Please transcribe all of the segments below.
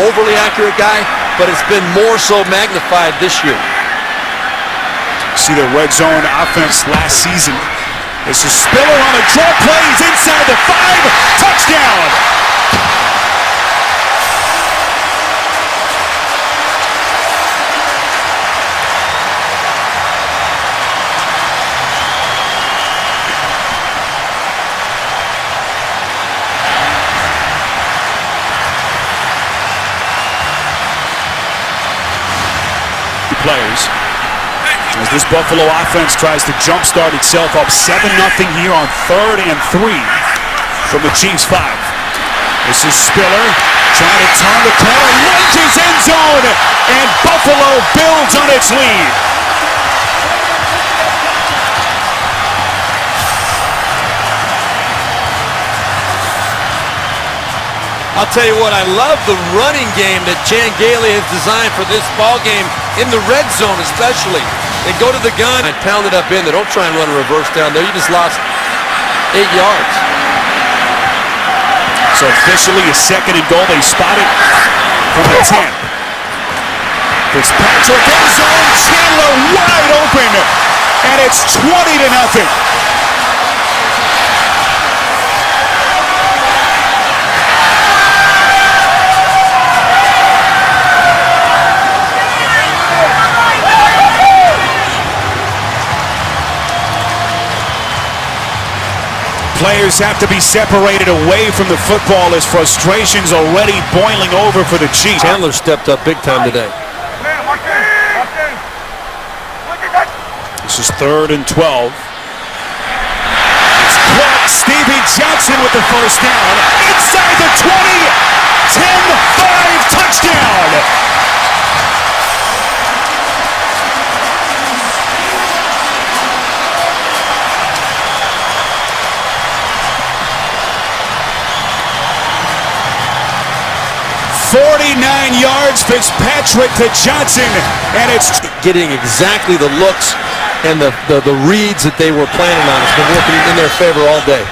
overly accurate guy, but it's been more so magnified this year. See the red zone offense last season. This is Spero on a draw play. He's inside the 5. Touchdown! Players as this Buffalo offense tries to jumpstart itself up 7-0 here on 3rd and 3 from the Chiefs' 5. This is Spiller trying to turn the corner, lunges end zone, and Buffalo builds on its lead. I'll tell you what, I love the running game that Chan Gailey has designed for this ball game, in the red zone especially. They go to the gun and pound it up in there. Don't try and run a reverse down there. You just lost 8 yards. So officially a 2nd and goal. They spot it from the 10. Fitzpatrick end zone, Chandler wide open, and it's 20-0. Players have to be separated away from the football as frustration's already boiling over for the Chiefs. Chandler stepped up big time today. This is 3rd and 12. It's caught. Stevie Johnson with the first down. Inside the 20. 10-5 touchdown. "49 yards, Fitzpatrick to Johnson, and it's getting exactly the looks and the reads that they were planning on. It's been working in their favor all day.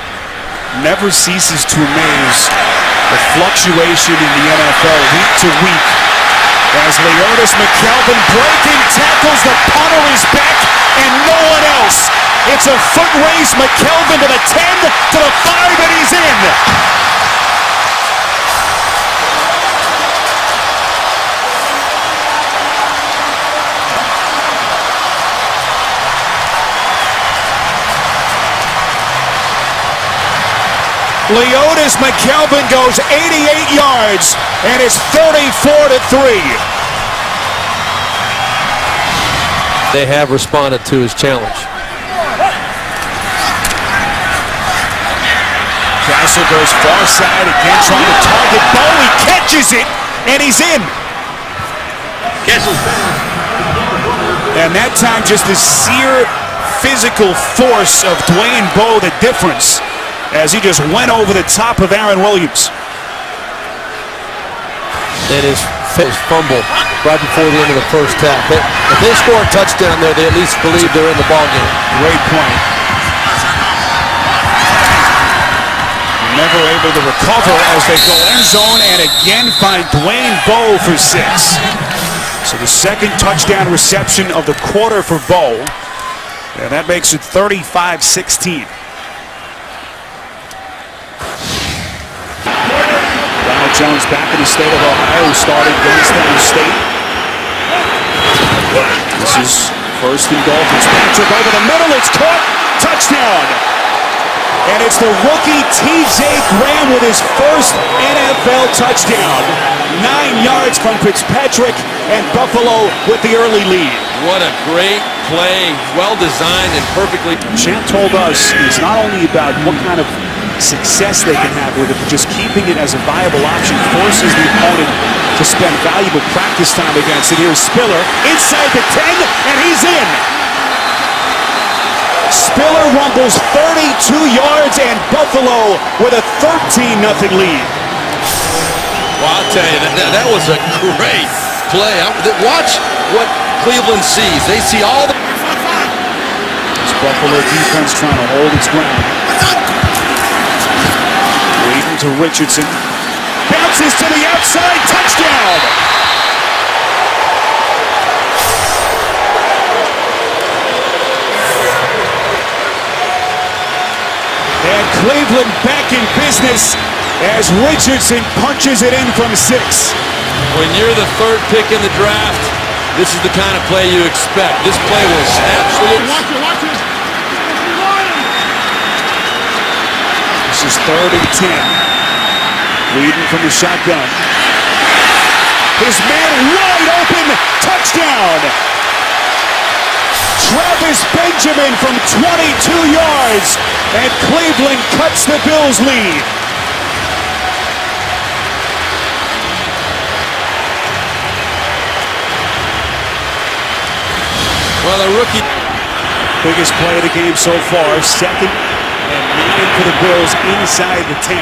Never ceases to amaze the fluctuation in the NFL week to week. As Leotis McKelvin breaking tackles, the punter is back, and no one else. It's a foot race, McKelvin to the 10, to the 5, and he's in. Leotis McKelvin goes 88 yards, and it's 34-3. They have responded to his challenge. Castle goes far side again, trying to target Bowie, catches it, and he's in. And that time, just the sheer physical force of Dwayne Bowe, the difference, as he just went over the top of Aaron Williams. And his fumble right before the end of the first half. If they score a touchdown there, they at least believe they're in the ballgame. Great point. Never able to recover as they go end zone and again find Dwayne Bowe for 6. So the 2nd touchdown reception of the quarter for Bowe. And that makes it 35-16. Jones back in the state of Ohio, started Youngstown State. This is 1st and goal. Fitzpatrick over the middle. It's caught. Touchdown. And it's the rookie T.J. Graham with his first NFL touchdown. 9 yards from Fitzpatrick, and Buffalo with the early lead. What a great play. Well designed and perfectly. Champ told us it's not only about what kind of success they can have with it, but just keeping it as a viable option forces the opponent to spend valuable practice time against it. Here's Spiller inside the 10, and he's in. Spiller rumbles 32 yards, and Buffalo with a 13-0 lead. Well, I'll tell you, that was a great play. Watch what Cleveland sees. They see all the... This Buffalo defense trying to hold its ground. To Richardson, bounces to the outside, touchdown! Cleveland back in business as Richardson punches it in from 6. When you're the 3rd pick in the draft, this is the kind of play you expect. This play was absolutely... Watch it. This is 3rd and 10. Leading from the shotgun. His man wide open. Touchdown. Travis Benjamin from 22 yards. And Cleveland cuts the Bills' lead. Well, a rookie. Biggest play of the game so far. 2nd and 9 for the Bills inside the 10.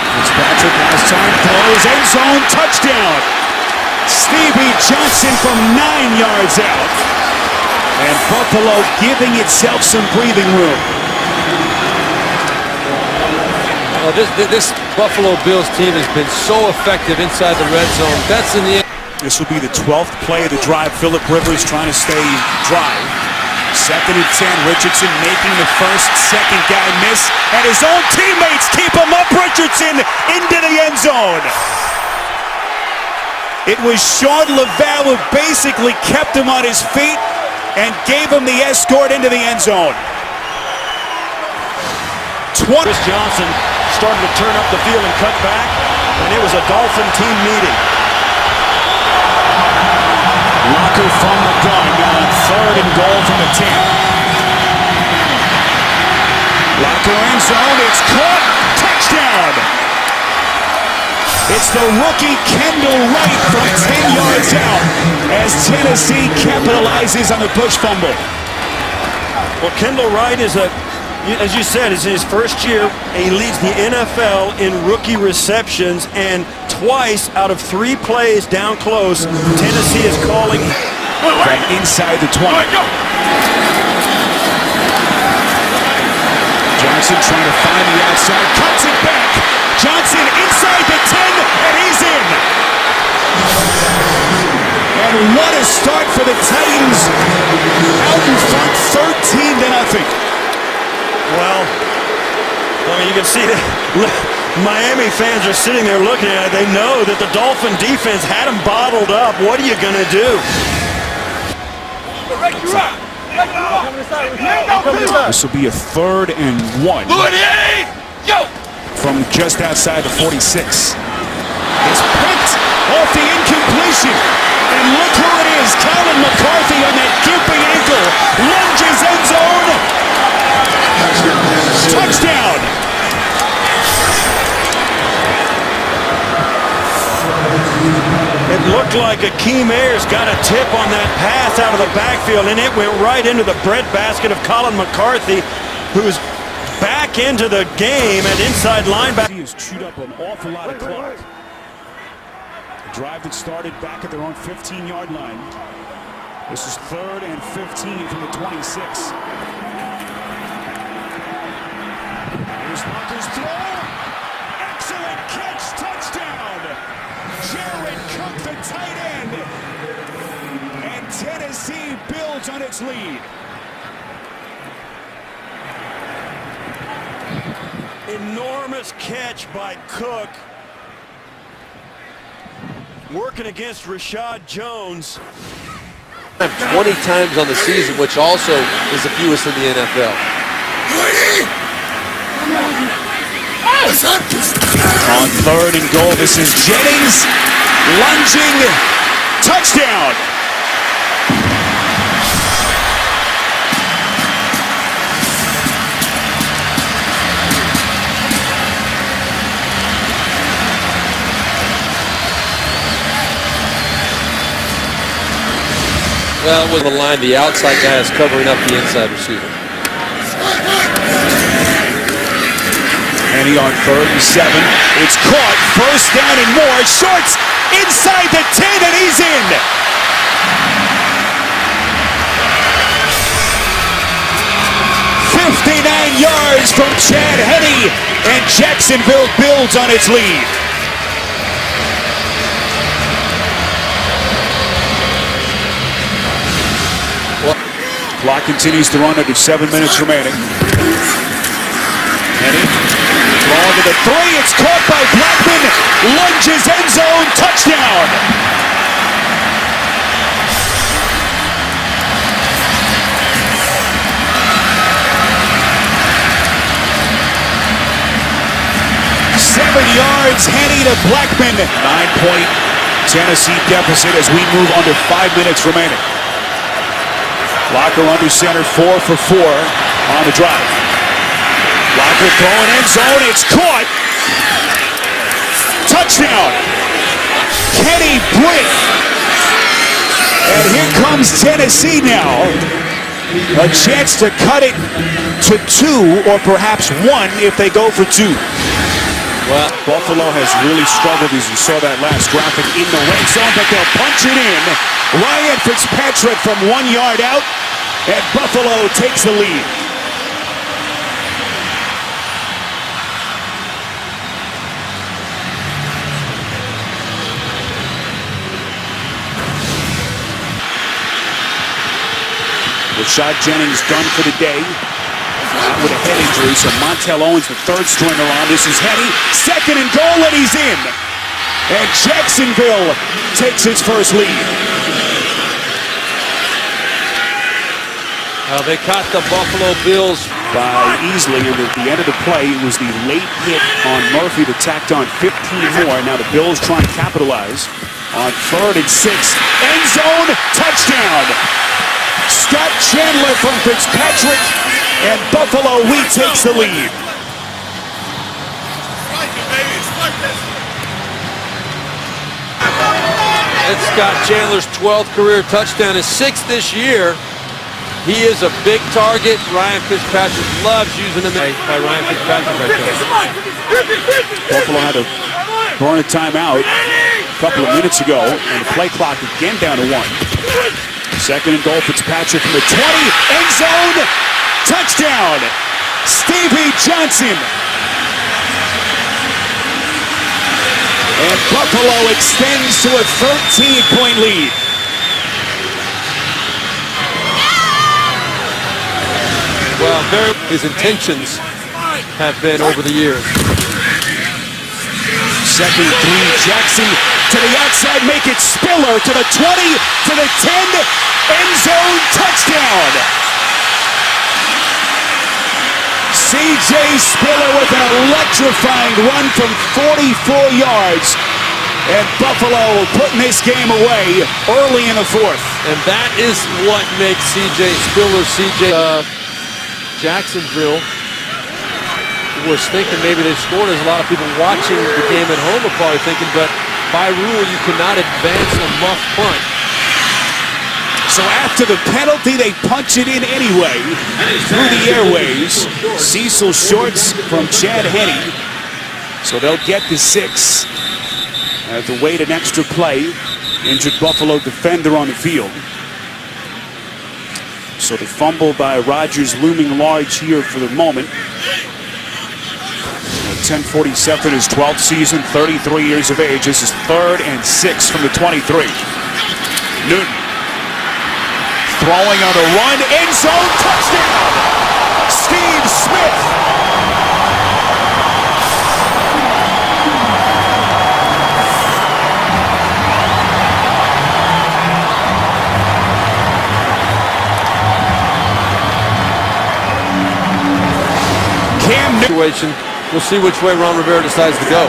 Fitzpatrick has time, throws, end zone, touchdown. Stevie Johnson from 9 yards out. And Buffalo giving itself some breathing room. Well, this Buffalo Bills team has been so effective inside the red zone. That's in the... This will be the 12th play of the drive. Phillip Rivers trying to stay dry. 2nd and 10. Richardson making the first, 2nd guy miss. And his own teammates keep him up. Richardson into the end zone. It was Sean Laval who basically kept him on his feet and gave him the escort into the end zone. Chris Johnson started to turn up the field and cut back, and it was a Dolphin team meeting. Locker from the gun on 3rd and goal from the 10. Locker end zone, it's caught, touchdown! It's the rookie Kendall Wright from 10 yards out as Tennessee capitalizes on the push fumble. Well, Kendall Wright is as you said, is in his first year, and he leads the NFL in rookie receptions, and twice out of 3 plays down close, Tennessee is calling from inside the 20. Johnson trying to find the outside, cuts it back. Johnson inside the 10, and he's in. And what a start for the Titans. Out in front, 13-0. Well, I mean, you can see that Miami fans are sitting there looking at it. They know that the Dolphin defense had them bottled up. What are you going to do? This will be a 3rd and 1 from just outside the 46. It's picked off the incompletion. And look who it is, Colin McCarthy on that gimping ankle. Lunges end zone. Touchdown. It looked like Akeem Ayers got a tip on that pass out of the backfield, and it went right into the breadbasket of Colin McCarthy, who's back into the game and inside linebacker. He has chewed up an awful lot of clock. A drive that started back at their own 15-yard line. This is 3rd and 15 from the 26. Here's Locker's throw. Excellent catch, touchdown. Jared Cook, the tight end. And Tennessee builds on its lead. Enormous catch by Cook. Working against Rashad Jones. 20 times on the season, which also is the fewest in the NFL. On 3rd and goal, this is Jennings. Lunging. Touchdown. Well, with the line, the outside guy is covering up the inside receiver. Henny on 3rd and 7. It's caught. 1st down and more. Shorts inside the 10, and he's in. "59 yards from Chad Henne, and Jacksonville builds on its lead. Clock continues to run under 7 minutes remaining. Henny throwing to the three. It's caught by Blackman. Lunges end zone. Touchdown. Yards, Henny to Blackman. 9-point Tennessee deficit as we move under 5 minutes remaining. Locker under center, 4 for 4 on the drive. Locker throwing end zone, it's caught. Touchdown. Kenny Britt. And here comes Tennessee now. A chance to cut it to 2 or perhaps 1 if they go for 2. Well, Buffalo has really struggled, as you saw that last graphic, in the red zone, but they'll punch it in. Ryan Fitzpatrick from 1 yard out, and Buffalo takes the lead. Rashad Jennings done for the day. Out with a head injury, so Montel Owens, the third stringer on. This is Henny, 2nd and goal, and he's in. And Jacksonville takes its first lead. They caught the Buffalo Bills by easily, and at the end of the play, it was the late hit on Murphy that tacked on 15 more. Now the Bills try and capitalize on 3rd and 6. End zone, touchdown. Scott Chandler from Fitzpatrick. And Buffalo retakes the lead. It's Scott Chandler's 12th career touchdown, his 6th this year. He is a big target. Ryan Fitzpatrick loves using him by Ryan Fitzpatrick right there. Buffalo had to burn a timeout a couple of minutes ago, and the play clock again down to 1. 2nd and goal, Fitzpatrick from the 20, end zone. Touchdown, Stevie Johnson. And Buffalo extends to a 13-point lead. Well, his intentions have been over the years. 2nd and 3, Jackson to the outside, make it Spiller to the 20, to the 10, end zone, touchdown. C.J. Spiller with an electrifying run from 44 yards. And Buffalo putting this game away early in the 4th. And that is what makes C.J. Spiller, Jacksonville was thinking maybe they scored. There's a lot of people watching the game at home are probably thinking, but by rule, you cannot advance a muff punt. So after the penalty, they punch it in anyway through the airways. Cecil shorts from Chad Henny. So they'll get the 6. Have to wait an extra play. Injured Buffalo defender on the field. So the fumble by Rodgers looming large here for the moment. 10:47, his 12th season, 33 years of age. This is 3rd and 6 from the 23. Newton. Throwing on the run, end zone, touchdown! Steve Smith! Cam Newton. We'll see which way Ron Rivera decides to go.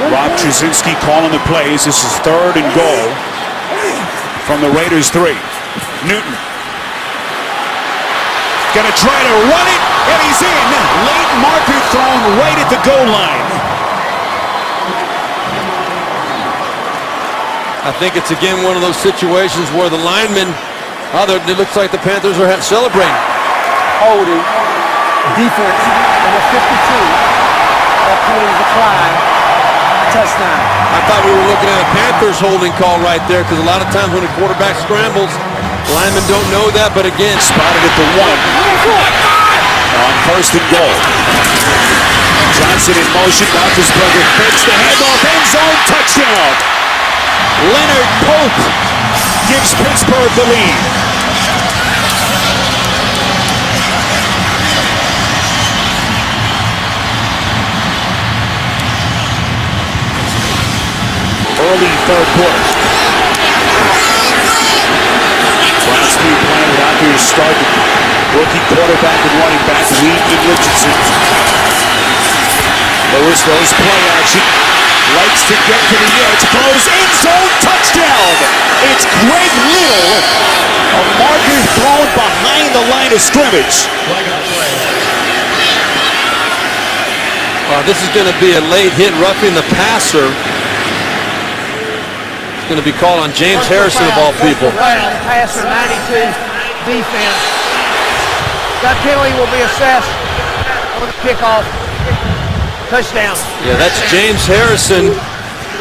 Rob Trzynski calling the plays. This is 3rd and goal from the Raiders 3. Newton gonna try to run it, and he's in. Late marker thrown right at the goal line. I think it's again one of those situations where the linemen, it looks like the Panthers are celebrating. Holding defense number 52. That penalty decline. Touchdown. I thought we were looking at a Panthers holding call right there, because a lot of times when a quarterback scrambles, linemen don't know that, but again, spotted at the 1 on 1st and goal. Johnson in motion, Roethlisberger fakes the handoff, end zone, touchdown. Leonard Pope gives Pittsburgh the lead. early third quarter. Browns team playing without their starting rookie quarterback and running back, Weed and Richardson. Lewis throws play action. Likes to get to the edge. Throws end zone. Touchdown. It's Greg Little. A marker thrown behind the line of scrimmage. This is going to be a late hit, roughing the passer. It's going to be called on James Harrison of all people. Passer 92 defense. That penalty will be assessed on the kickoff. Touchdown. Yeah, that's James Harrison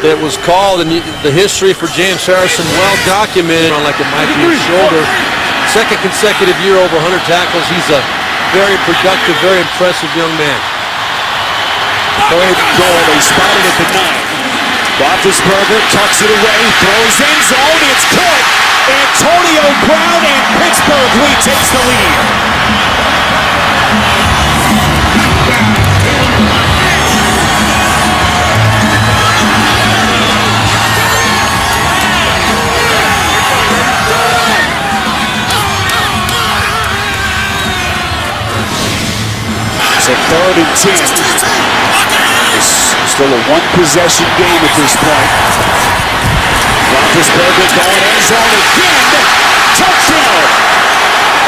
that was called, and the history for James Harrison well documented on like it might be his shoulder. Second consecutive year over 100 tackles. He's a very productive, very impressive young man. Third goal, they spotted at the 9. Roethlisberger tucks it away, throws end zone, it's caught. Antonio Brown, and Pittsburgh retakes the lead. It's a 3rd and 10. It's still a one-possession game at this point. Roethlisberger going end zone again. Touchdown!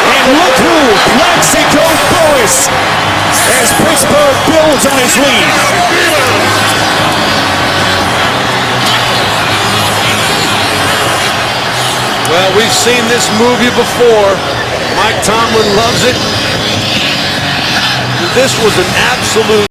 And look who, Plaxico Burress, as Pittsburgh builds on his lead. Well, we've seen this movie before. Mike Tomlin loves it. This was an absolute